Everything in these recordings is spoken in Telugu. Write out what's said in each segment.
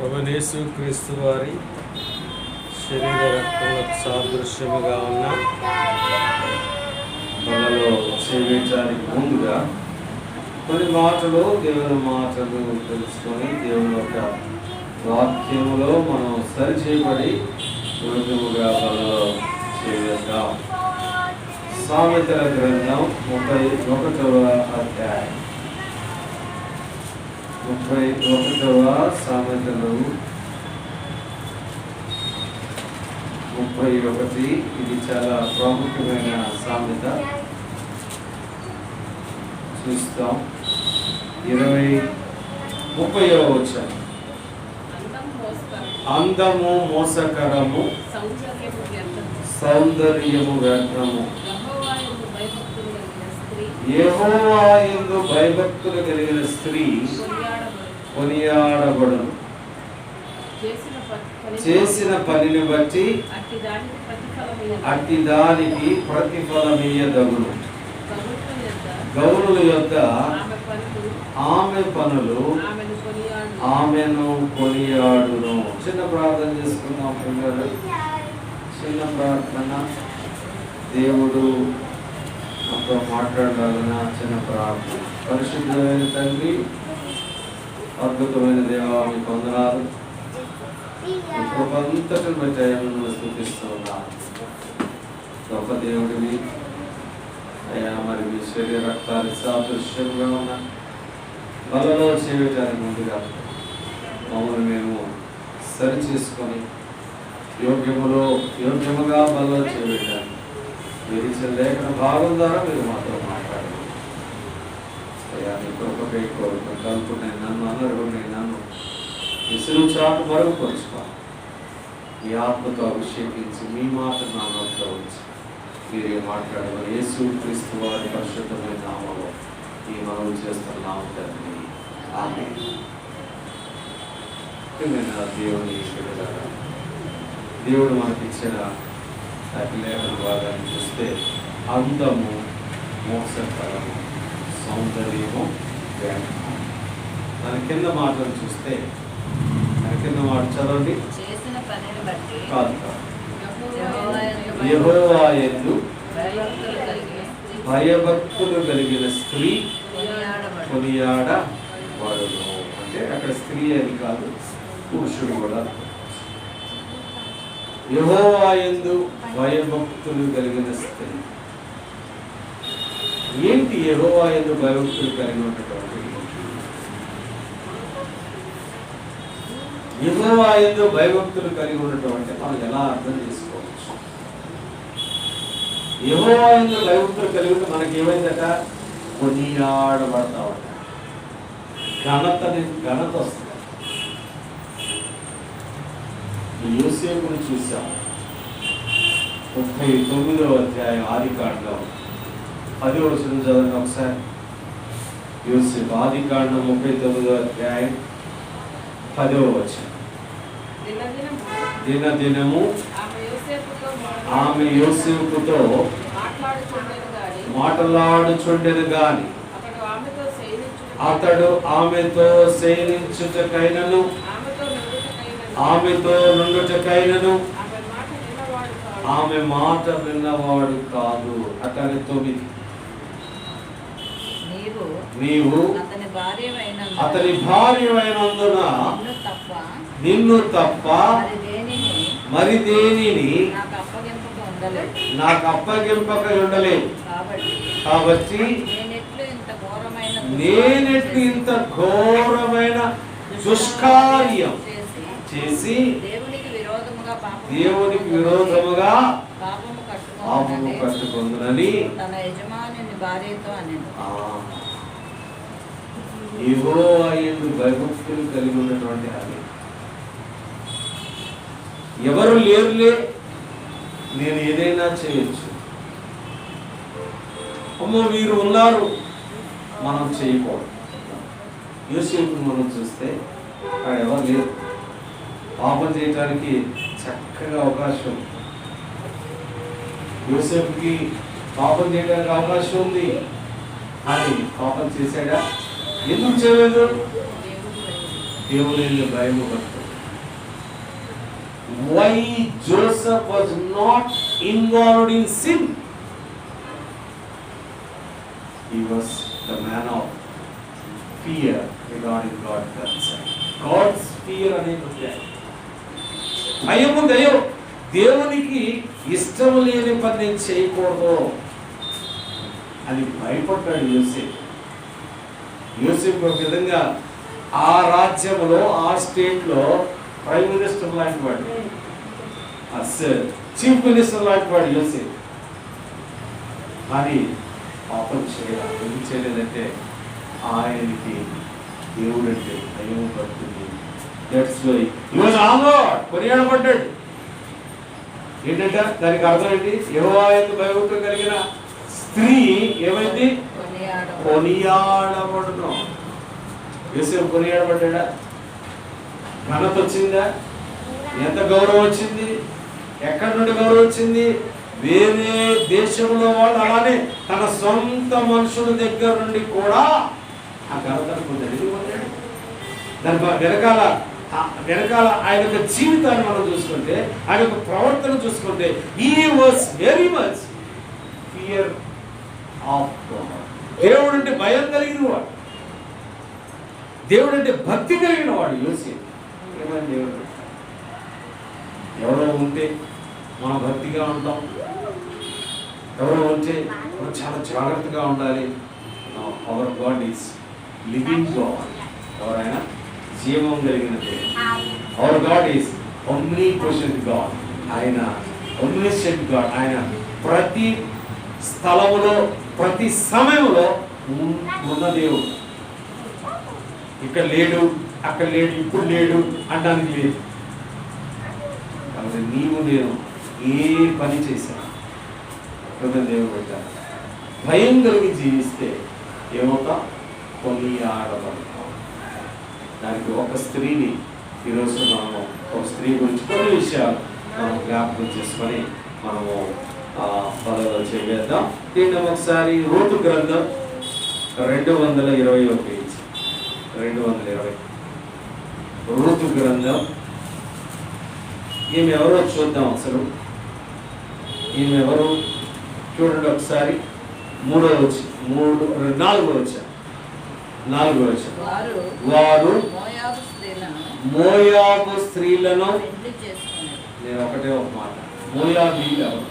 ప్రభునేసు క్రీస్తు వారి శరీర రక్తములకు సాదృశ్యముగా ఉన్న మనలో సేవించడానికి ముందుగా కొన్ని మాటలు దేవుని మాటలు తెలుసుకొని దేవుని యొక్క వాక్యములో మనం సరిచేయబడి యోగ్యముగా మనలో చేద్దాం. సామెతల గ్రంథం 31వ అధ్యాయం 31వ సామెతలు 31. ఇది చాలా ప్రాముఖ్యమైన సామెత. చూస్తాం 30వ వచనం. అందము మోసకరము, సౌందర్యము వ్యర్థము. యెహోవా యందు భయభక్తులు కలిగిన స్త్రీ కొనియాడబడును. చేసిన పనిని బట్టి అట్టి దానికి ప్రతిఫలమీయదగును. గౌరుల యొద్ద ఆమె పనులు ఆమెను కొనియాడును. చిన్న ప్రార్థన చేసుకుందాం పిల్లలు. చిన్న ప్రార్థన. దేవుడు నాతో మాట్లాడాలన్న చిన్న ప్రార్థన. పరిశుద్ధమైన తండ్రి, అద్భుతమైన దేవా, మీకు వందనాలు. కృపంతటిని బట్టి మిమ్మల్ని స్తుతిస్తూ ఉన్నాను. గొప్ప దేవుడివి అయ్యా. మరి మీ శరీర రక్తానికి సాదృశ్యంగా ఉన్న బలలో చేయటానికి ముందుగా మమ్మల్ని మేము సరి చేసుకొని యోగ్యముగా బలలో చేయటానికి మీరు ఇచ్చిన లేఖన భాగం ద్వారా మీరు మాతో మాట్లాడారు అయ్యా. మీ కృపకై కోరుకు కలుపునే నన్ను అనరుగునే నన్ను విసురు చాటు మరుగుపరుచుకోవాలి. మీ ఆత్మతో అభిషేకించి మీ మాట నా నోట్లో ఉంచి మీరే మాట్లాడమని యేసు క్రీస్తు వారి పరిశుద్ధమైన నామములో ఈ మనవి చేస్తున్నాము తండ్రి. ఆమేన్. దేవుని బిడ్డలారా, దేవుడు మనకిచ్చిన లేఖన భాగాన్ని చూస్తే అందము మోసకరము, సౌందర్యము వ్యర్థము. దాని కింద మాటలు చూస్తే కింద మాట చదవండి. కాదు, యెహోవా యందు భయభక్తులు కలిగిన స్త్రీ కొనియాడబడును. అంటే అక్కడ స్త్రీ అని కాదు, పురుషుడు కూడా. యెహోవా యందు భయభక్తులు కలిగిన స్త్రీ. ఏంటి యెహోవా యందు భయభక్తులు కలిగి ఉన్నటువంటి? యెహోవా యందు భయభక్తులు కలిగి ఉన్నటువంటి మనం ఎలా అర్థం చేసుకోవచ్చు? యెహోవా యందు భయభక్తులు కలిగి ఉంటే మనకి ఏమైందట? కొనియాడబడతామట. ఘనత వస్తుంది. యోసేపును చూసాం. 39వ అధ్యాయం ఆదికాండం 10వ వచనం చదవండి ఒకసారి. యోసేపు ఆదికాండం 39వ అధ్యాయం 10వ వచనం. దినదినము ఆమె యోసేపుతో మాట్లాడుచుండెను గాని అతడు ఆమెతో శయనించుటకైనను ఆమెతో నుండుటకైనను ఆమె మాట విన్నవాడు కాదు. అతని 9. నీవు అతని భార్యమైనందున నిన్ను తప్ప మరి దేనిని నాకు అప్పగింపక ఉండలేదు. కాబట్టి నేనెట్లు ఇంత ఘోరమైన దుష్కార్యం చేసి దేవునికి విరోధముగా పాపము కట్టుకొందునని తన యజమానుని భార్యతో అనెను. యెహోవా యందు భయభక్తులు కలిగి ఉన్నటువంటి ఆమె. ఎవరు లేరులే, నేను ఏదైనా చేయొచ్చు. అమ్మో వీరు ఉన్నారు, మనం చేయకూడదు. యోసేపును మనం చూస్తే అక్కడ ఎవరు లేరు. పాపం చేయటానికి చక్కగా అవకాశం. యోసేపుకి పాపం చేయడానికి అవకాశం ఉంది, అని పాపం చేశాడా? ఎందుకు చేయలేదు? దేవుని భయము భక్తుడు. why Joseph was not involved in sin. He was the man of fear regarding God's concern. God's fear అనేది ఉంది. భయము దయో దేవునికి ఇష్టం లేని పని నేను చేయకూడదు అని భయపడ్డాడు యోసేపు. యోసేపు ఒక విధంగా ఆ రాజ్యంలో ఆ స్టేట్లో ప్రైమ్ మినిస్టర్ లాంటి వాడు, చీఫ్ మినిస్టర్ లాంటి వాడు యోసేపు. కానీ పాపం చేయాలి. ఎందుకు చేయలేదంటే ఆయనకి దేవుడు అంటే భయం పడుతుంది. That's why he was honoured, కొనియాడబడ్డాడు. ఏంటంటే దానికి అర్థం ఏంటి? యెహోవా యందు భయభక్తులు కలిగిన స్త్రీ ఏమైంది? కొనియాడబడును. యోసేపు కొనియాడబడ్డా? ఘనత వచ్చిందా? ఎంత గౌరవం వచ్చింది? ఎక్కడి నుండి గౌరవం వచ్చింది? వేరే దేశంలో వాళ్ళు అలానే తన సొంత మనుషుల దగ్గర నుండి కూడా ఆ ఘనతను పొందాడు. దాని వెనకాల ఆయన యొక్క జీవితాన్ని మనం చూసుకుంటే, ఆయన యొక్క ప్రవర్తన చూసుకుంటే, he was very much fear of God. దేవుడు అంటే భయం కలిగిన వాడు, దేవుడు అంటే భక్తి కలిగిన వాడు యోసేపు. ఏమని దేవుడు ఎవరో ఉంటే మనం భక్తిగా ఉంటాం, ఎవరో ఉంటే మనం చాలా జాగ్రత్తగా ఉండాలి. Hour God is living God. ఎవరైనా జీవం కలిగిన దేవుడు. Hour God is omnipotent God. ఆయన omniscient గాడ్. ఆయన ప్రతి స్థలములో ప్రతి సమయంలో ఉన్న దేవుడు. ఇక్కడ లేడు, అక్కడ లేడు, ఇప్పుడు లేడు అనడానికి లేదు. కాబట్టి నీవు నేను ఏ పని చేశాను దేవుడు పెట్టాను. భయం కలిగి జీవిస్తే ఏమవుతా? కొనియాడబడతాం. దానికి ఒక స్త్రీని ఈరోజు మనము ఒక స్త్రీ గురించి కొన్ని విషయాలు మనం జ్ఞాపకం చేసుకొని మనము పదవిలో చేద్దాం. దీన్ని ఒకసారి రూతు గ్రంథం 220వ పేజీ, 220 రూతు గ్రంథం. ఈమె ఎవరో చూద్దాం. అసలు ఈమె ఎవరు చూడండి ఒకసారి. 4వ వచనం. వారు మోయాబు స్త్రీలను, నేను ఒకటే ఒక మాట, మోయాబీలు ఎవరు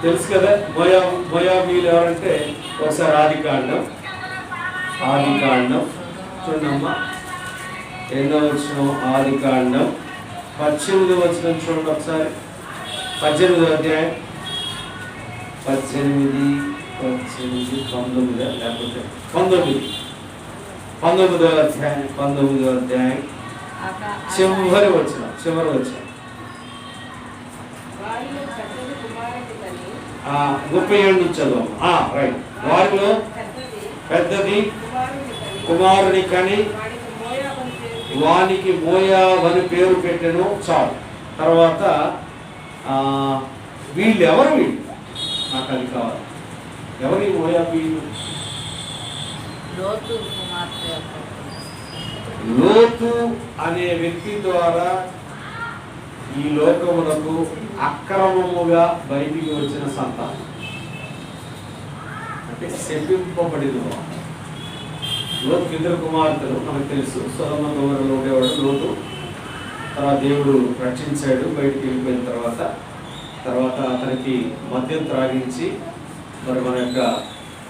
తెలుసు కదా? మోయాబీలు ఎవరంటే ఒకసారి ఆదికాండం చూడమ్మా, ఎన్నో వచనం? ఆదికాండం 18వ వచనం చూడండి ఒకసారి. 18వ అధ్యాయం 18, 19 లేకపోతే 19వ అధ్యాయం 19వ అధ్యాయం చివరి వచనం 37 నుంచి చదువు. రైట్. వారిలో పెద్దది కుమారుని కని వానికి మోయాబు అని పేరు పెట్టెను. చాలు. తర్వాత వీళ్ళు ఎవరు? వీళ్ళు నాకు అది కావాలి. ఎవరు ఈ మోయాబీలు? లోతు అనే వ్యక్తి ద్వారా ఈ లోకములకు అక్రమముగా బయటికి వచ్చిన సంతానం, అంటే శపింపబడిన. లోతుకి 2 కుమార్తెలు మనకు తెలుసు. సొదొమ గొమొర్రాలో ఉండేవాడు లోతు. తర్వాత దేవుడు రక్షించాడు. బయటికి వెళ్ళిపోయిన తర్వాత అతనికి మద్యం త్రాగించి మరి మన యొక్క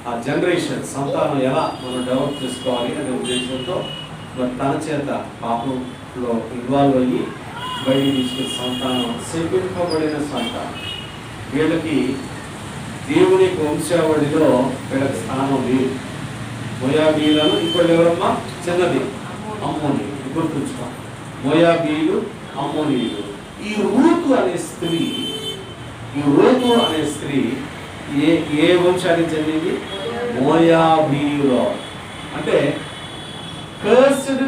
ఆ జనరేషన్ సంతానం ఎలా మనం డెవలప్ చేసుకోవాలి అనే ఉద్దేశంతో మరి తన చేత పాపంలో ఇన్వాల్వ్ అయ్యి బయటికి తీసుకునే సంతానం శపింపబడిన సంతానం. వీళ్ళకి దేవుని వంశావళిలో వీళ్ళకి స్థానం లేదు. మోయాబీలను ఇంకోటి ఎవరమ్మా? చిన్నది అమ్మోనీయులు. గుర్తుంచుకో, మోయాబీలు, అమ్మోనీయులు. ఈ రూతు అనే స్త్రీ ఏ వంశానికి చెందింది? మోయాబీయులో, అంటే కర్స్డ్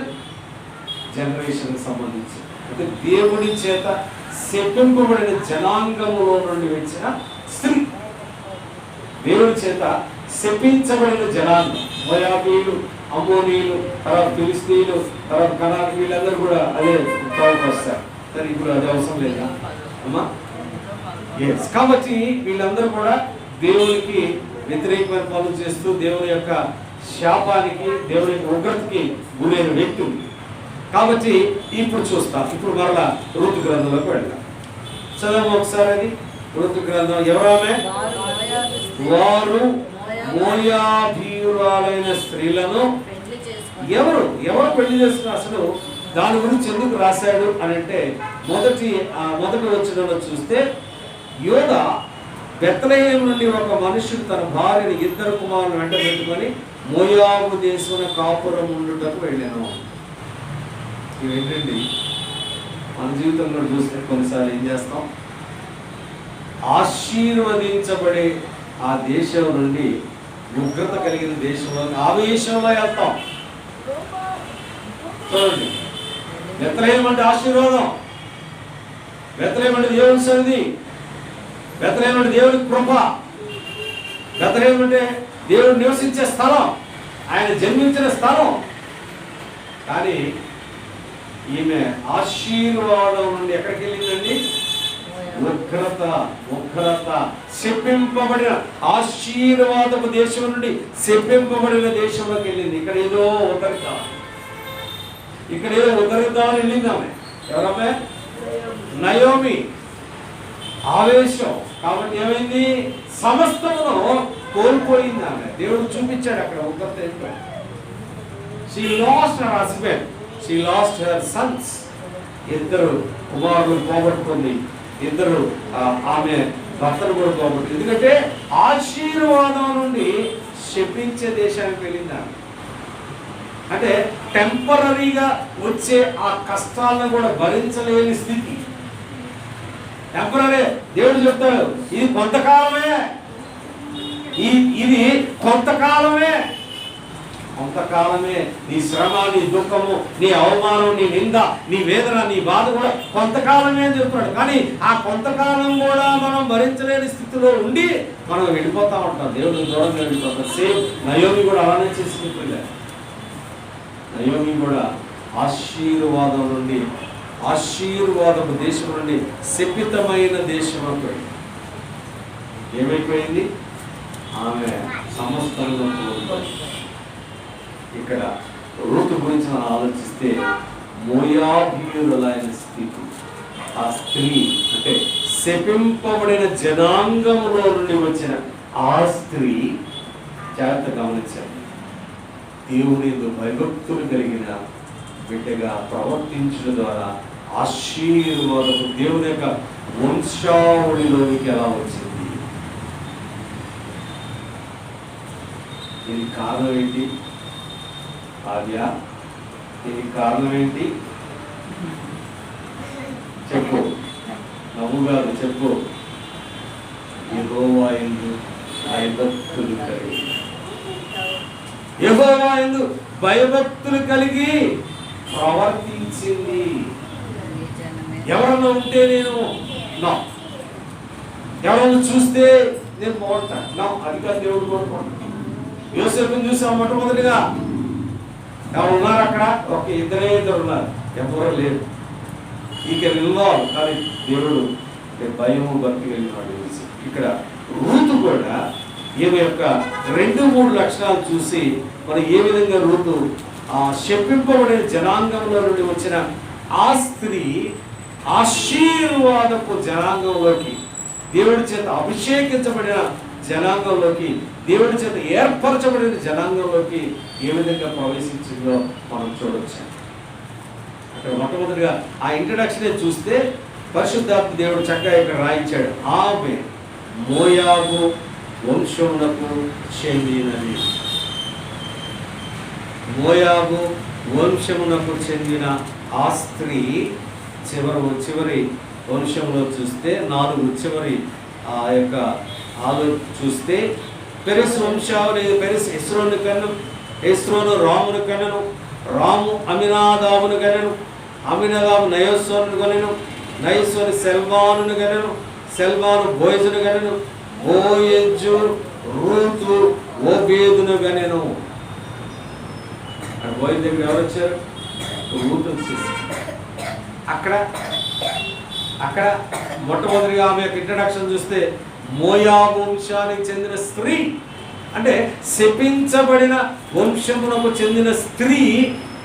జనరేషన్ సంబంధించి, అంటే దేవుడి చేత శపింపబడిన జనాంగములో నుండి వచ్చిన స్త్రీ. దేవుడి చేత శపించబడిన జనాంగం. మోయాబీయులు, అమ్మోనీయులు, తర్వాత ఫిలిస్తీయులు, తర్వాత కనాను, వీళ్ళందరూ కూడా అదే త్రోవకు వస్తారు. సరే, ఇప్పుడు అది అవసరం లేదా అమ్మా? ఎస్. కాబట్టి వీళ్ళందరూ కూడా దేవునికి వ్యతిరేకమైన పనులు చేస్తూ దేవుని యొక్క శాపానికి, దేవుని యొక్క ఉగ్రతకి గురైన వ్యక్తులు. కాబట్టి ఇప్పుడు చూస్తాం. ఇప్పుడు మరలా ఋతు గ్రంథంలోకి వెళ్దాం. చదవం ఒకసారి అది. ఋతు గ్రంథం. ఎవరామె? వారు మోయాబీయురాలైన స్త్రీలను ఎవరు పెళ్లి చేసుకున్నారు? అసలు దాని గురించి ఎందుకు రాశాడు అని అంటే, మొదటి వచనంలో చూస్తే, యోదా బెత్లెహేము నుండి ఒక మనుషుడు తన భార్యని, 2 కుమారులను వెంట పెట్టుకొని మోయాబు దేశమున కాపురం ఉండుటకు వెళ్ళాను. ఇవేంటండి, మన జీవితంలో చూస్తే కొన్నిసార్లు ఏం చేస్తాం? ఆశీర్వదించబడే ఆ దేశం నుండి ఉగ్రత కలిగిన దేశంలో ఆవేశంలో వెళ్తాం. చూడండి, బెత్లెహేము అంటే ఆశీర్వాదం, బెత్లెహేము అంటే దేవుని సన్నిధి, బెత్లెహేము అంటే దేవుని కృప, బెత్లెహేము అంటే దేవుడు నివసించే స్థలం, ఆయన జన్మించిన స్థలం. కానీ ఈమె ఆశీర్వాదం నుండి ఎక్కడికి వెళ్ళిందండి? ఉగ్రత, శపింపబడిన ఆశీర్వాదపు దేశం నుండి శపింపబడిన దేశంలోకి వెళ్ళింది. ఇక్కడ ఏదో ఉదరిత వెళ్ళింది ఆమె. ఎవరమ్మే? నయోమి. ఆవేశం. కాబట్టి ఏమైంది? సమస్తమును కోల్పోయింది ఆమె. దేవుడు చూపించాడు అక్కడ ఉగ్రత ఏంటో. She lost her husband, she lost her sons. 2 కుమారులు పోగొట్టుకుంది, 2 ఆమె భర్తను కూడా పోగొట్టు. ఎందుకంటే ఆశీర్వాదం నుండి శపించే దేశానికి వెళ్ళింది ఆమె. అంటే టెంపరీగా వచ్చే ఆ కష్టాలను కూడా భరించలేని స్థితి. టెంపరీ. దేవుడు చెప్తాడు, ఇది కొంతకాలమే, ఇది కొంతకాలమే. నీ శ్రమ, నీ దుఃఖము, నీ అవమానం, నీ నింద, నీ వేదన, నీ బాధ కూడా కొంతకాలమే అని చెప్తున్నాడు. కానీ ఆ కొంతకాలం కూడా మనం భరించలేని స్థితిలో ఉండి మనం వెళ్ళిపోతా ఉంటాం, దేవుడు దూరంగా వెళ్ళిపోతాం. సేమ్ నయోమి కూడా అలానే చేసుకుంటుంది. నయోమి కూడా ఆశీర్వాదం నుండి, ఆశీర్వాదపు దేశం నుండి శపితమైన దేశం అయిపోయింది. ఏమైపోయింది? ఆమె సమస్తంలో. ఇక్కడ రూతు గురించి మనం ఆలోచిస్తే, మోయాబీయురాలైన స్థితి, ఆ స్త్రీ అంటే శపింపబడిన జనాంగంలో నుండి వచ్చిన ఆ స్త్రీ జాగ్రత్త గమనించాలి. దేవుని భయభక్తులు కలిగిన బిడ్డగా ప్రవర్తించడం ద్వారా ఆశీర్వాదపు దేవుని యొక్క వంశావళిలోనికి ఎలా వచ్చింది? ఇది కారణం ఏంటి? ఇది కారణం ఏంటి? చెప్పు. నవ్వు కాదు, చెప్పు. యెహోవా యందు భయభక్తులు కలిగి, యెహోవా యందు భయభక్తులు కలిగి ప్రవర్తించింది. ఎవరన్నా ఉంటే నేను ఎవరన్నా చూస్తే నేను బాగుంటాను నా, అది కాదు దేవుడు కోరుకుంటాను. యోసేపుని చూసాం మొట్టమొదటిగా. ఎవరు ఉన్నారు అక్కడ? ఒక 2 ఉన్నారు, ఎవరు లేరు. ఇక నిల్వాలి. కానీ దేవుడు భయము భక్తి వెళ్ళినాడు. ఇక్కడ రూతు కూడా ఈమె యొక్క 2-3 లక్షణాలు చూసి మనం ఏ విధంగా రూతు ఆ శపింపబడిన జనాంగంలో నుండి వచ్చిన ఆ స్త్రీ ఆశీర్వాదపు జనాంగంలోకి, దేవుడి చేత అభిషేకించబడిన జనాంగంలోకి, దేవుడి చేత ఏర్పరచబడిన జనాంగంలోకి ఏ విధంగా ప్రవేశించిందో మనం చూడొచ్చు. అక్కడ మొట్టమొదటిగా ఆ ఇంట్రడక్షనే చూస్తే పరిశుద్ధాత్మ దేవుడు చక్కగా ఇక్కడ రాయించాడు. ఆమె మోయాబు వంశమునకు చెందినది. మోయాబు వంశమునకు చెందిన ఆ స్త్రీ చివరి వంశంలో చూస్తే 4 చివరి ఆ యొక్క చూస్తే పెరెస్ వంశావళి. పెరెస్ హెస్రోను కన్ను, హెస్రోను రామును కన్నను, రాము అమినాదాబును కనెను, అమినాదాబు నయస్సోను కనెను, నయస్సోను సెల్వానును కనెను, సెల్వాను బోయజును కనెను, బోయజు రూతు ఓబేదునుగా నేను అక్కడ పోయిన దగ్గర ఎవరు వచ్చారు? రూతు వచ్చేసి అక్కడ మొట్టమొదటిగా ఆమె యొక్క ఇంట్రడక్షన్ చూస్తే మోయాబు వంశానికి చెందిన స్త్రీ, అంటే శపించబడిన వంశమునకు చెందిన స్త్రీ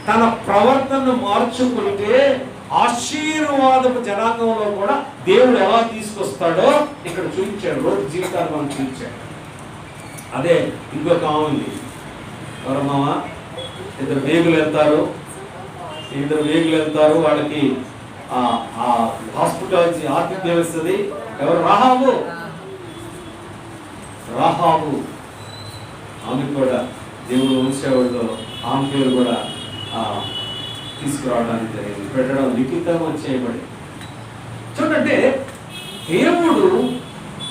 తన ప్రవర్తనను మార్చుకుంటే ఆశీర్వాదపు జనాంగంలో కూడా దేవుడు ఎలా తీసుకొస్తాడో ఇక్కడ చూపించాడు. రోజు జీవితాలు మనం చూపించాడు. అదే ఇంకొక ఆమె ఉంది. ఎవరు మామ? ఇద్దరు వేగులు వెళ్తారు. వాళ్ళకి హాస్పిటాలిటీ ఆతిథ్యం ఇస్తుంది. ఎవరు? రాహాబు. ఆమె కూడా దేవుడు వంశవాళ్ళు ఆమె పేరు కూడా తీసుకురావడానికి జరిగింది, పెట్టడం లిఖితంగా చేయబడి. చూడంటే దేవుడు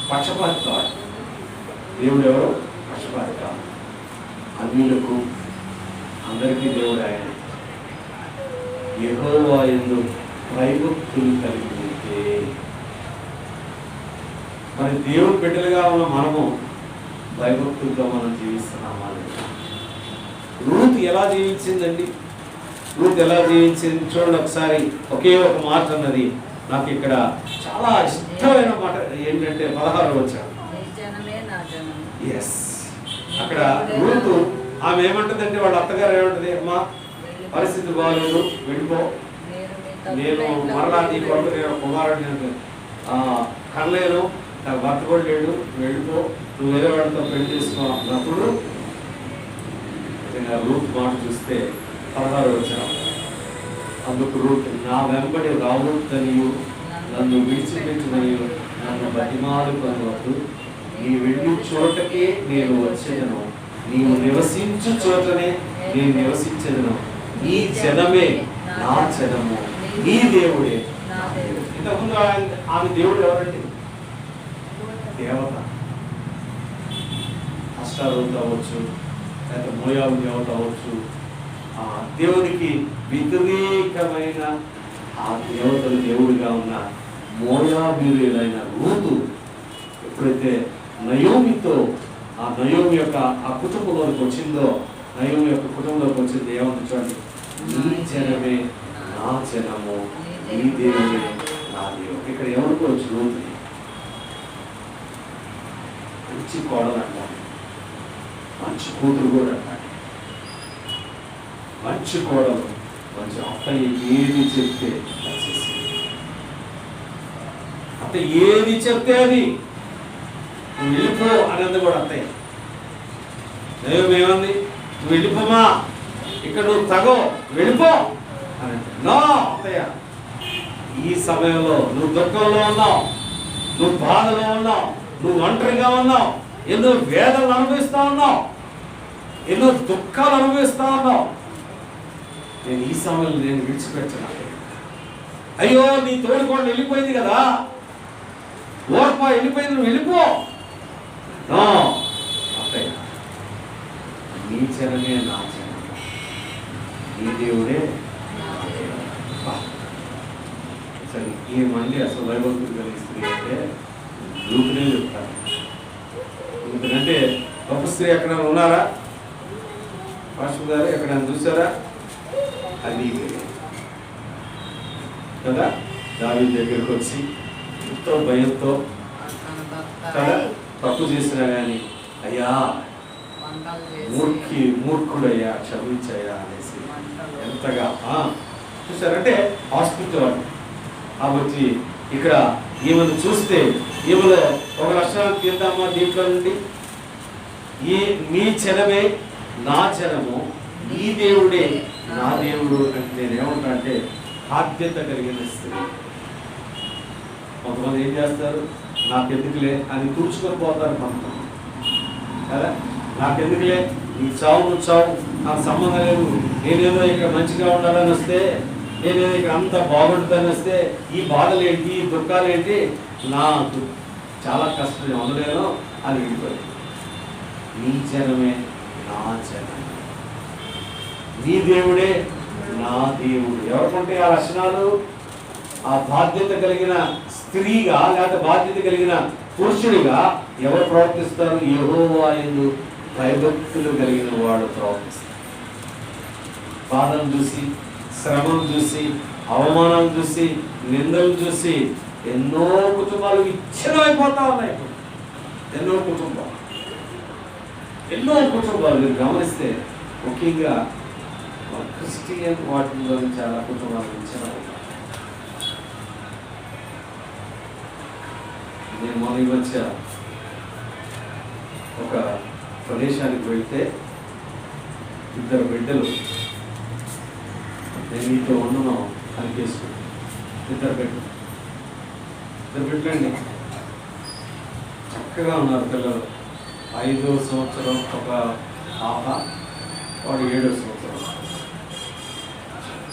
పక్షపాతి కాదు. దేవుడు ఎవరు? పక్షపాతి కాదు. అన్యులకు అందరికీ దేవుడు ఆయన. యెహోవా యందు భయభక్తులు కలిగి ఉంటే, మరి దేవుడు బిడ్డలుగా ఉన్న మనము భయభక్తులతో మనం జీవిస్తున్నామా? రూతు ఎలా జీవించిందండి? రూతు ఎలా జీవించింది చూడండి ఒకసారి. ఒకే ఒక మాట అన్నది నాకు ఇక్కడ చాలా ఇష్టమైన మాట ఏంటంటే 16 వచ్చాడు. ఎస్, అక్కడ రూతు ఆమె ఏమంటుందంటే వాళ్ళ అత్తగారు ఏమంటది? అమ్మా పరిస్థితి బాగాలేదు, వెళ్ళిపో, నేను మరలా నీ కొడుకు నేను కుమారుడు కనలేను, నాకు భర్త కూడా లేడు, వెళ్ళిపో, నువ్వు వేరే వాడితో పెళ్లి చేసుకో అన్నప్పుడు రూత్ మాట చూస్తే 16 వచ్చాం. అందుకు రూత్, నా వెంబడి రావద్దనియు నన్ను విడిచిపెట్టుదనియు నన్ను బతిమాలుకొనవద్దు, నీ వెళ్ళి చోటకే నేను వచ్చేదను, నీవు నివసించు చోటనే నేను నివసించేదను, నీ జనమే నా జనము, నీ దేవుడే నా దేవుడు. ఇంతకుముందు ఆమె దేవుడు ఎవరండి? దేవత. అష్టారోత్ అవ్వచ్చు, లేకపోతే మోయాబు దేవత అవ్వచ్చు. దేవునికి వ్యతిరేకమైన ఆ దేవతలు దేవుడిగా ఉన్న మోయాబీయులైన రూతు ఎప్పుడైతే నయోమితో ఆ నయోమి యొక్క ఆ కుటుంబంలోకి వచ్చిందో, నయోమి యొక్క కుటుంబంలోకి వచ్చింది ఏమన్నా చూడండి, నీ జనమే నా జనము, నీ దేవుడే నా దేవుడు. ఇక్కడ ఎవరుకోవచ్చు? రూతుని మంచి కోడలు అంటారు, మంచి కూతురు కూడా అంటారు, మంచి కోడలు, మంచి అత్తయ్య ఏది చెప్తే అత్త ఏది చెప్తే అది నువ్వు వెళ్ళిపో అనేది కూడా అత్తయ్య. ఏమంది? నువ్వు వెళ్ళిపోమా, ఇక్కడ నువ్వు తగో, వెళ్ళిపో అని. నా అత్తయ్య ఈ సమయంలో నువ్వు దుఃఖంలో ఉన్నావు, నువ్వు బాధలో ఉన్నావు, నువ్వు ఒంటరిగా ఉన్నావు, ఎన్నో వేదనలు అనుభవిస్తా ఉన్నావు, ఎన్నో దుఃఖాలు అనుభవిస్తా ఉన్నావు, నేను ఈ సమయంలో నేను విడిచిపెట్టను. అయ్యో నీ తోడుకోండి వెళ్ళిపోయింది కదా, ఓర్పా వెళ్ళిపోయింది, నువ్వు వెళ్ళిపో. అత్తయ్య నీ జనమే నా జనం, నీ దేవుడే సరే. ఈ మంది అసలు భయభక్తులు కలిగి స్త్రీ అంటే రూపునే చెప్తారు. ఎందుకంటే గొప్ప స్త్రీ ఎక్కడైనా ఉన్నారా? పాస్టర్ గారు ఎక్కడైనా చూసారా? అది కదా, దావీదు దగ్గరికి వచ్చి ఎంతో భయంతో కదా తప్పు చేసినా కానీ, అయ్యా మూర్ఖుడయ్యా క్షమించయ్యా అనేసి ఎంతగా చూసారంటే హాస్పిటల్. కాబట్టి ఇక్కడ ఈమెను చూస్తే ఈమెలో ఒక లక్షణాలు తీద్దామా దీంట్లో నుండి. మీ జనమే నా జనము, నీ దేవుడే నా దేవుడు అంటే నేను ఏమంటా అంటే బాధ్యత కలిగిన స్త్రీ. కొంతమంది ఏం చేస్తారు? నాకెందుకులే అని తుడుచుకొని పోతారు కొంతమంది కదా. నాకెందుకులే, నీ చావు నువ్వు చావు, నాకు సంబంధం లేదు, నేనేదో ఇక్కడ మంచిగా ఉండాలని వస్తే, నేనేదో ఇక్కడ అంతా బాగుంటుందని వస్తే ఈ బాధలు ఏంటి, ఈ దుఃఖాలు ఏంటి, నాకు చాలా కష్టం, నేను ఉండలేను అని వెళ్ళిపోయింది. నీ జనమే నా జనం, నీ దేవుడే నా దేవుడు. ఎవరికంటే ఆ లక్షణాలు? ఆ బాధ్యత కలిగిన స్త్రీగా లేకపోతే బాధ్యత కలిగిన పురుషుడిగా ఎవరు ప్రవర్తిస్తారు? యెహోవా యందు భయభక్తులు కలిగిన వాడు ప్రవర్తిస్తాడు. బాధను చూసి, శ్రమను చూసి, అవమానం చూసి, నిందలు చూసి ఎన్నో కుటుంబాలు విచ్ఛిన్నమైపోతా ఉన్నాయి. ఎన్నో కుటుంబాలు మీరు గమనిస్తే ముఖ్యంగా క్రిస్టియన్ వాటిలో చాలా కుటుంబాలు విచ్ఛిన్నమవుతాయి. నేను మొన్న మధ్య ఒక ప్రదేశానికి వెళ్తే ఇద్దరు బిడ్డలు, నేను మీతో ఉండను అనిపిస్తుంది. ఇద్దరు బిడ్డలండి, చక్కగా ఉన్నారు పిల్లలు. 5వ సంవత్సరం ఒక పాప, వాడు 7వ సంవత్సరం.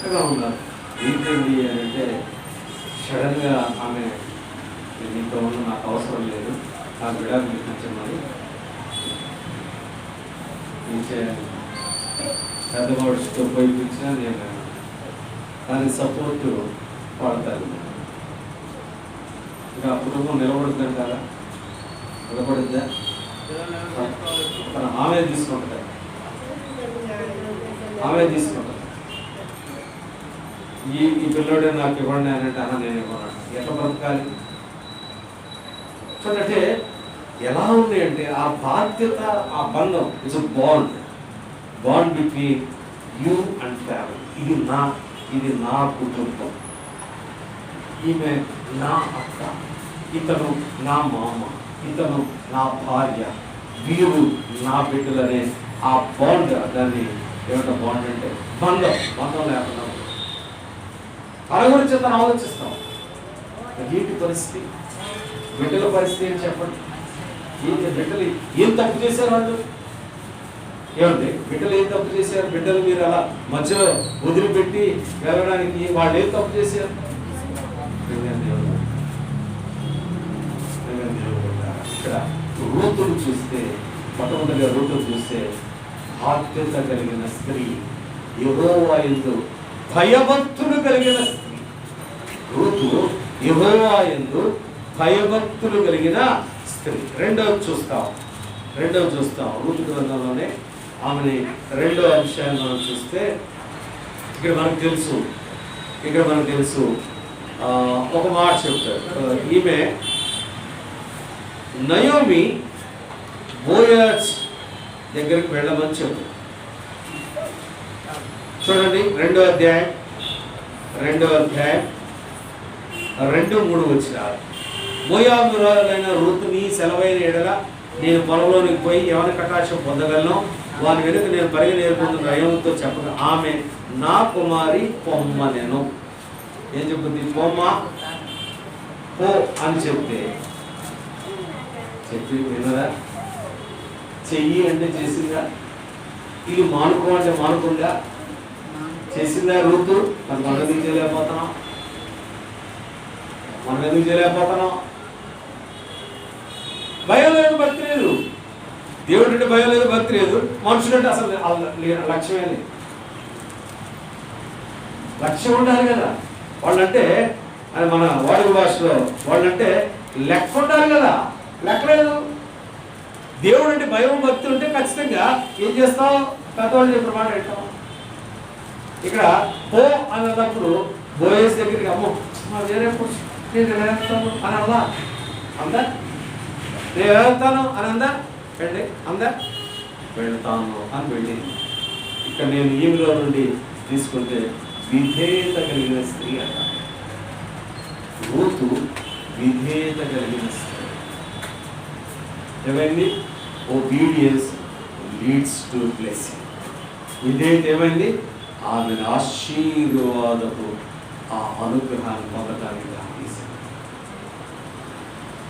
చక్కగా ఉన్నారు. ఏంటండి అని అంటే సడన్గా ఆమె, నీతో ఉన్న నాకు అవసరం లేదు, నా విడాకు ఇప్పించమని పెద్దవాడితో పోయి ఇప్పించినా నేను దానికి సపోర్ట్ పడతాను. ఇంకా కుటుంబం నిలబడుద్దాం కదా, నిలబడుద్దా? ఆమె తీసుకుంటుంది. ఈ పిల్లోడే నాకు ఇవ్వండి అని అంటే అన్న నేను ఇవ్వను. ఎట్లా బ్రతకాలి చూడంటే ఎలా ఉంది అంటే ఆ బాధ్యత, ఆ బంధం it's bond between you and family. ఇది నా కుటుంబం, ఈమె నా అక్క, ఇతను నా మామ, ఇతను నా భార్య, వీరు నా బిడ్డలనే ఆ బాండ్. దాన్ని ఏమంటే బాండ్ అంటే బంధం లేకుండా వాళ్ళ గురించి తను ఆలోచిస్తాం. ఏంటి పరిస్థితి, బిడ్డల పరిస్థితి ఏంటి చెప్పండి. బిడ్డలు ఏం తప్పు చేశారు వాళ్ళు? ఏమంటే బిడ్డలు ఏం తప్పు చేశారు? బిడ్డలు మీరు అలా మధ్యలో వదిలిపెట్టి వెళ్ళడానికి వాళ్ళు ఏం తప్పు చేశారు? ఇక్కడ రూతులు చూస్తే, మొట్టమొదటిగా రూతులు చూస్తే బాధ్యత కలిగిన స్త్రీ, యెహోవా యందు భయభక్తులు కలిగిన స్త్రీ. రూతు యెహోవా యందు భయభక్తులు కలిగిన స్త్రీ. రెండవ చూస్తాం రూతు గ్రంథంలోనే ఆమెని 2వ అంశాన్ని మనం చూస్తే ఇక్కడ మనకు తెలుసు ఒక మాట చెప్తారు. ఈమె నయోమి బోయజ్ దగ్గరికి వెళ్ళమని చెప్తారు. చూడండి 2వ అధ్యాయం 2-3 వచనాలు. మోయాబురాలైన రూతుని సెలవైన ఎడల నేను పొలంలోనికి పోయి ఎవరి కటాక్షం పొందగలను, వారి వెనుక నేను పరిగె నేర్పుతున్న నయోమితో చెప్పగా ఆమె నా కుమారి పొమ్మనెను. ఏం చెప్తుంది? పొమ్మ పో అని చెప్పి వినరా? చెయ్యి అంటే చేసిందా? ఇది మానుకో అంటే మానుకుందా? చేసిందా రూతు? మనం ఎందుకు చేయలేకపోతున్నాం? భయం లేదు, భక్తి లేదు. దేవుడు అంటే భయం లేదు, భక్తి లేదు. మనుషులు అంటే అసలు లక్ష్యమే లేదు. లక్ష్యం ఉండాలి కదా. వాళ్ళంటే అది మన వాడుక భాషలో వాళ్ళంటే లెక్క ఉండాలి కదా. లెక్క లేదు. దేవుడు అంటే భయం, భక్తి ఉంటే ఖచ్చితంగా ఏం చేస్తాం? పెద్దవాళ్ళు చెప్పిన మాట వింటాం. ఇక్కడ పో అన్నప్పుడు బోయేస్ దగ్గరికి అమ్మో వేరే నేను వెళ్తాను అని అందా? నేను వెళ్తాను అని అందా? వెళ్తాను అని వెళ్ళింది. ఇక్కడ నేను ఈమెలో నుండి తీసుకుంటే విధేయత కలిగిన స్త్రీ అంట. రూతు విధేయత కలిగిన స్త్రీ. ఏమైంది? Obedience leads to blessing. విధేయత ఏమైంది? ఆమెను ఆశీర్వాదపు ఆ అనుగ్రహాన్ని పొందడానికి దానిచేసింది.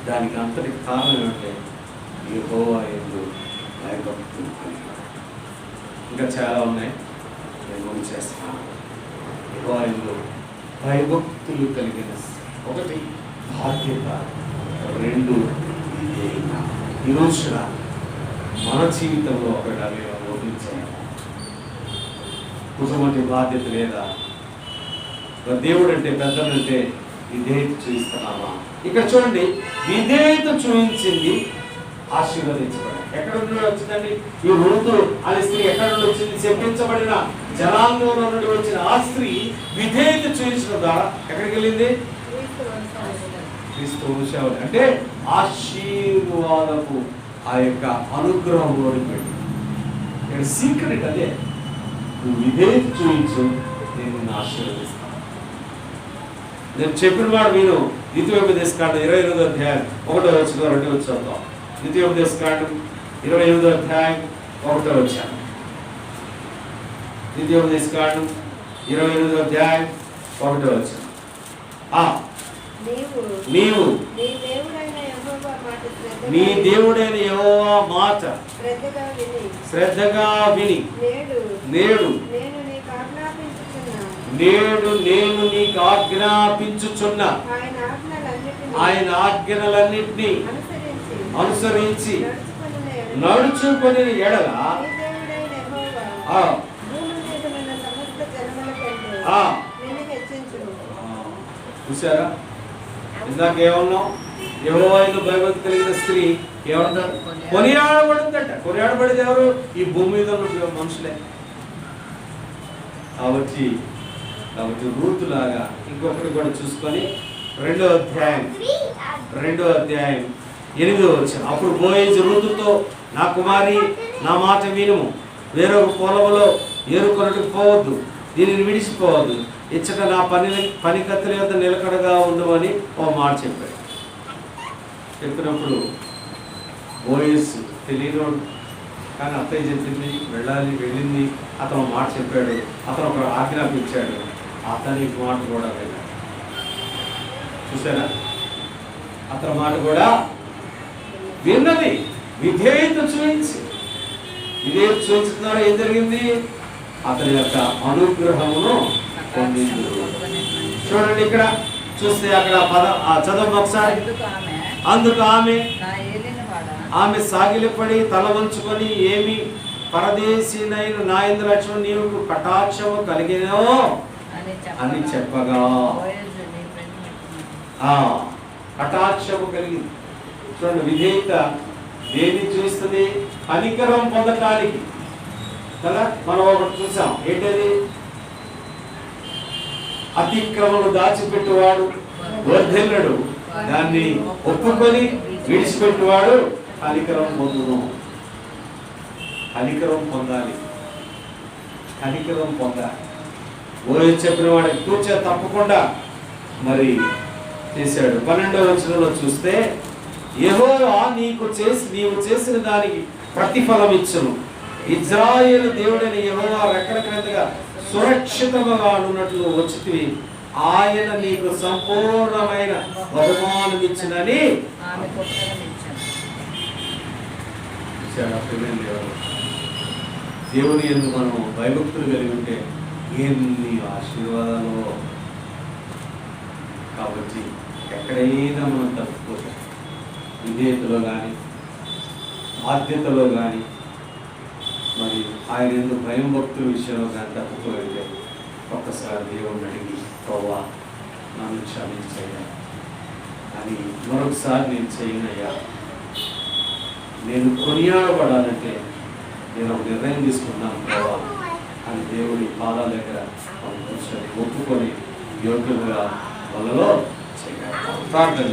దానికి అంతటి కారణం ఏమంటే యెహోవా యందు భయభక్తులు కలిగి. ఇంకా చాలా ఉన్నాయి, నేను గురించి చేస్తున్నాను. యెహోవా యందు భయభక్తులు కలిగిన 1 బాధ్యత, 2 విధేయత. ఈరోజు మన జీవితంలో ఒకటి అవి ఓపించాలి. కుటుంబానికి బాధ్యత లేదా? దేవుడు అంటే పెద్దలంటే విధేయత చూపిస్తున్నామా? ఇక్కడ చూడండి, విధేయత చూపించింది ఆశీర్వదించబడింది. ఎక్కడ నుండి వచ్చిందండి ఈ రూతు అనే స్త్రీ? ఎక్కడ నుండి వచ్చింది? శపించబడిన జనాంగంలో నుండి వచ్చిన ఆ స్త్రీ విధేయత చూపించడం ద్వారా ఎక్కడికి వెళ్ళింది? క్రీస్తు వంశావళి అంటే ఆశీర్వాదపు ఆ యొక్క అనుగ్రహంలోకి వెళ్ళి ఇక్కడ సీక్రెట్ అదే. నువ్వు విధేయత చూపించు, నేను నిన్ను ఆశీర్వదిస్తాను. నేను చెప్పిన వాడు విను. ద్వితీయోపదేశకాండం 28వ అధ్యాయం 1వ వచనం 2వ వచనం చదువుతాం. ద్వితీయోపదేశకాండం 28వ అధ్యాయం 1వ వచనం. ద్వితీయోపదేశకాండం 28వ అధ్యాయం 1వ వచనం. నీవు నీ దేవుడైన యెహోవా మాట శ్రద్ధగా విని నేడు నేను నీకు ఆజ్ఞాపించుచున్న ఆయన ఆజ్ఞలన్నింటినీ అనుసరించి నడుచుకొని ఎడల చూసారా? ఇందాక ఏమన్నాం? యెహోవాను భయభక్తి కలిగిన స్త్రీ ఏమంటారు? కొనియాడబడిందంట. కొనియాడబడేది ఎవరు? ఈ భూమి మీద ఉన్న మనుషులే. కాబట్టి రూతులాగా ఇంకొకటి కూడా చూసుకొని 2వ అధ్యాయం 8వ వచనం. అప్పుడు బోయేజు రూతుతో, నా కుమారి, నా మాట వినుము. వేరొక పొలములో ఏరుకొనటకు పోవద్దు, దీనిని విడిచిపోవద్దు. ఇచ్చట నా పనికత్తుల యొక్క నిలకడగా ఉండమని ఓ మాట చెప్పాడు. చెప్పినప్పుడు బోయేజు తెలియనోడు, కానీ అత్తయ్య చెప్పింది వెళ్ళింది. అతను మాట చెప్పాడు, అతను ఒక ఆజ్ఞాపించాడు, అతని మాట కూడా వెళ్ళాడు. చూసారా? అతని మాట కూడా విన్నది. విధేయత చూపించుతున్నారో ఏం జరిగింది? అతని యొక్క అనుగ్రహమును పొందింది. చూడండి ఇక్కడ చూస్తే అక్కడ చదవం ఒకసారి. అందుకు ఆమె సాగిలపడి తల వంచుకొని, ఏమి పరదేశీనైన నా యందు లక్ష్మణు నీవు కటాక్షము కలిగినో అని చెప్పగా, కటాక్షము కలిగింది. చూడండి, విధేయత దేన్ని చూస్తుంది? కనికరం పొందటానికి కదా. మనం ఒకటి చూసాం, ఏంటది? అతిక్రమను దాచిపెట్టువాడు వర్ధిల్లడు, దాన్ని ఒప్పుకొని విడిచిపెట్టువాడు కనికరం పొందును. కనికరం పొందాలి. ఓయ్ చెప్పిన వాడికి కూర్చో తప్పకుండా మరి చేశాడు. 12వ వచనంలో చూస్తే, యెహోవా నీవు చేసిన దానికి ప్రతిఫలం ఇచ్చును. ఇజ్రాయేలు దేవుడైన యెహోవా రెక్కల క్రిందగా సురక్షితంగా ఉన్నట్లు వచ్చితివి. ఆయన నీకు సంపూర్ణమైన బహుమానం ఇచ్చినని దేవుని యందు మనం భయభక్తులు కలిగి ఉంటే ఎన్ని ఆశీర్వాదాలు. కాబట్టి ఎక్కడైనా మనం తప్పుకోవచ్చు. విధేయతలో కానీ బాధ్యతలో కానీ మరి ఆయన యందు భయం భక్తుల విషయంలో కానీ తప్పుకోగలిగే ఒక్కసారి దేవుడిని అడిగి, ప్రభువా నన్ను క్షమించయ్యా అని మరొకసారి నేను చేయనయ్యా. నేను కొనియాడబడాలంటే నేను ఒక నిర్ణయం తీసుకున్నాను ప్రభువా అని దేవుడి పాదాల దగ్గర కూర్చొని ఒప్పుకొని యోగ్యంగా వాళ్ళలో చేయాలి. ప్రార్థన